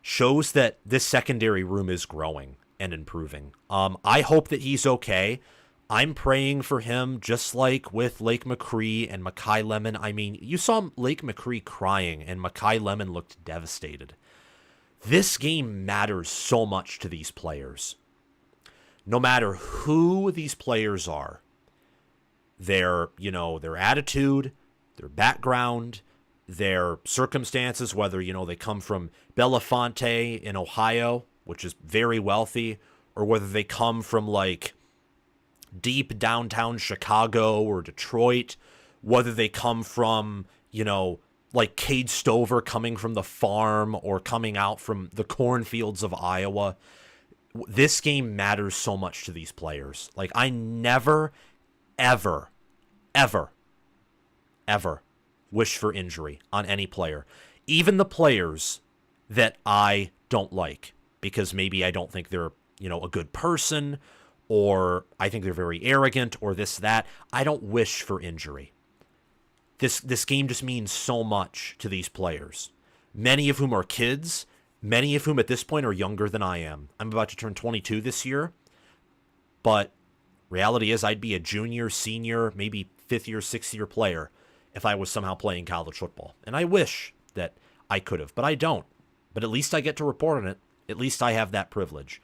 shows that this secondary room is growing and improving. I hope that he's okay. I'm praying for him just like with Lake McCree and Makai Lemon. I mean, you saw Lake McCree crying and Makai Lemon looked devastated. This game matters so much to these players. No matter who these players are, their attitude, their background, their circumstances, whether, they come from Belafonte in Ohio, which is very wealthy, or whether they come from like deep downtown Chicago or Detroit, whether they come from, like Cade Stover coming from the farm or coming out from the cornfields of Iowa. This game matters so much to these players. Like, I never, ever, ever, ever wish for injury on any player. Even the players that I don't like, because maybe I don't think they're, a good person, or I think they're very arrogant, or this, that. I don't wish for injury. This game just means so much to these players, many of whom are kids, many of whom at this point are younger than I am. I'm about to turn 22 this year, but reality is I'd be a junior, senior, maybe fifth year, sixth year player if I was somehow playing college football. And I wish that I could have, but I don't. But at least I get to report on it. At least I have that privilege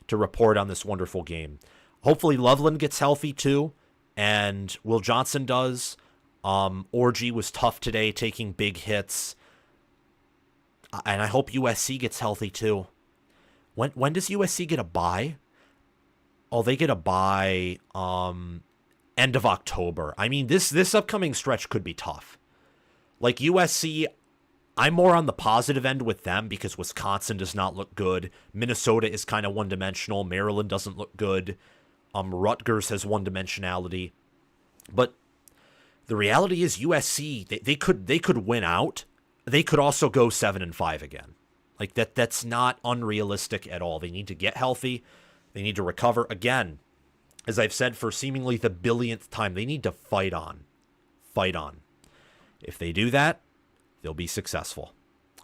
to report on this wonderful game. Hopefully Loveland gets healthy too, and Will Johnson does. Orgy was tough today, taking big hits. And I hope USC gets healthy too. When does USC get a bye? Oh, they get a bye end of October. I mean, this upcoming stretch could be tough. Like USC, I'm more on the positive end with them because Wisconsin does not look good. Minnesota is kind of one-dimensional. Maryland doesn't look good. Rutgers has one-dimensionality. But the reality is USC, they could win out. They could also go 7-5 again. Like that's not unrealistic at all. They need to get healthy. They need to recover. Again, as I've said for seemingly the billionth time, they need to fight on. Fight on. If they do that, they'll be successful.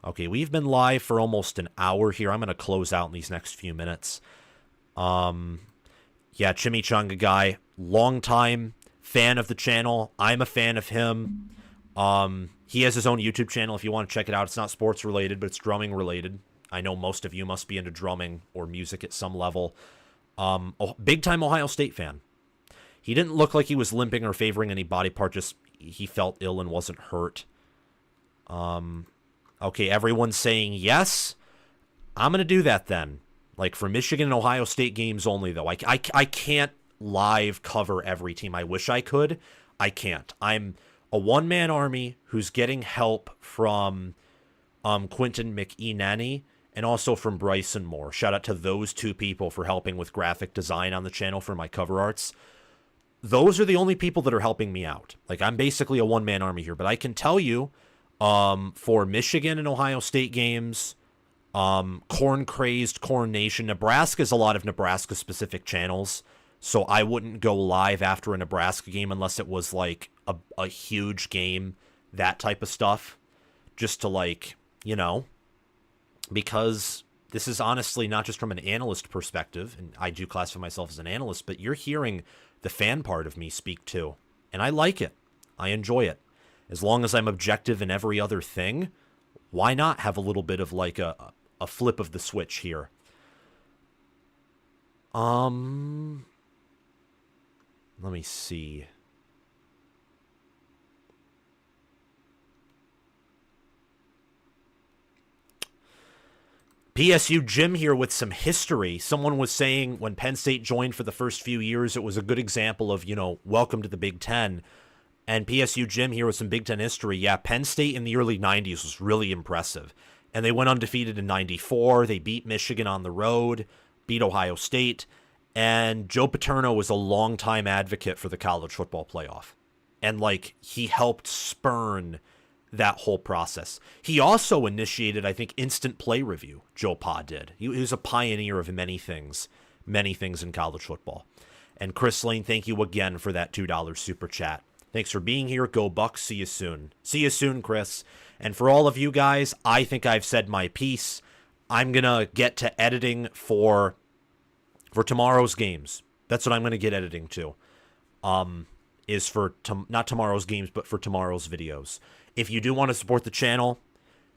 Okay, we've been live for almost an hour here. I'm going to close out in these next few minutes. Yeah, Chimichanga Guy, longtime fan of the channel. I'm a fan of him. He has his own YouTube channel if you want to check it out. It's not sports related, but it's drumming related. I know most of you must be into drumming or music at some level. Big time Ohio State fan. He didn't look like he was limping or favoring any body part, just he felt ill and wasn't hurt. Okay, everyone's saying yes. I'm going to do that then. Like for Michigan and Ohio State games only, though. I can't live cover every team. I wish I could. I can't. I'm a one-man army who's getting help from Quinton McEnaney and also from Brycen Moore. Shout out to those two people for helping with graphic design on the channel for my cover arts. Those are the only people that are helping me out. Like, I'm basically a one-man army here, but I can tell you, for Michigan and Ohio State games, Corn Crazed, Corn Nation, Nebraska's a lot of Nebraska-specific channels, so I wouldn't go live after a Nebraska game unless it was, like, a huge game, that type of stuff, just to, like, you know, because this is honestly not just from an analyst perspective, and I do classify myself as an analyst, but you're hearing the fan part of me speak too, and I like it. I enjoy it. As long as I'm objective in every other thing, why not have a little bit of like a flip of the switch here? Let me see. PSU Jim here with some history. Someone was saying when Penn State joined for the first few years, it was a good example of, you know, welcome to the Big Ten. And PSU Jim here with some Big Ten history. Yeah, Penn State in the early 90s was really impressive. And they went undefeated in 94. They beat Michigan on the road, beat Ohio State. And Joe Paterno was a longtime advocate for the college football playoff. And, like, he helped spurn that whole process. He also initiated, I think, instant play review. Joe Pa did. He was a pioneer of many things in college football. And Chris Lane, thank you again for that $2 super chat. Thanks for being here. Go Bucks. See you soon. See you soon, Chris. And for all of you guys, I think I've said my piece. I'm gonna get to editing for tomorrow's games. That's what I'm gonna get editing to. Is for not tomorrow's games, but for tomorrow's videos. If you do want to support the channel,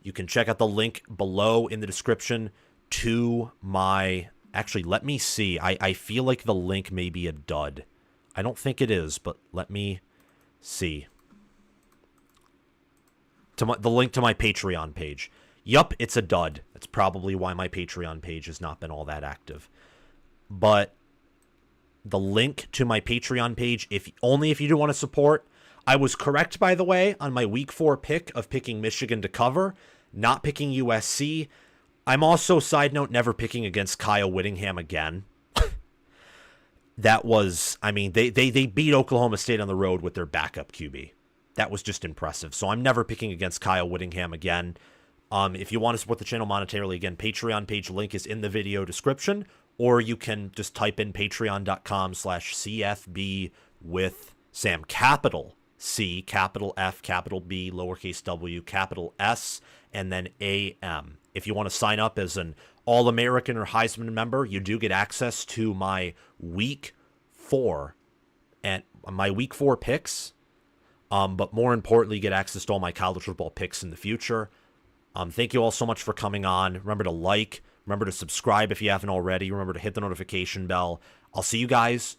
you can check out the link below in the description to my... Actually, let me see. I feel like the link may be a dud. I don't think it is, but let me see. The link to my Patreon page. Yup, it's a dud. That's probably why my Patreon page has not been all that active. But the link to my Patreon page, only if you do want to support... I was correct, by the way, on my Week 4 pick of picking Michigan to cover, not picking USC. I'm also, side note, never picking against Kyle Whittingham again. That was, I mean, they beat Oklahoma State on the road with their backup QB. That was just impressive. So I'm never picking against Kyle Whittingham again. If you want to support the channel monetarily, again, Patreon page link is in the video description, or you can just type in patreon.com/CFB with Sam, capital C, capital F, capital B, lowercase w, capital S, and then AM. If you want to sign up as an All-American or Heisman member, you do get access to my Week 4 and my Week 4 picks. But more importantly, you get access to all my college football picks in the future. Thank you all so much for coming on. Remember to like, remember to subscribe if you haven't already. Remember to hit the notification bell. I'll see you guys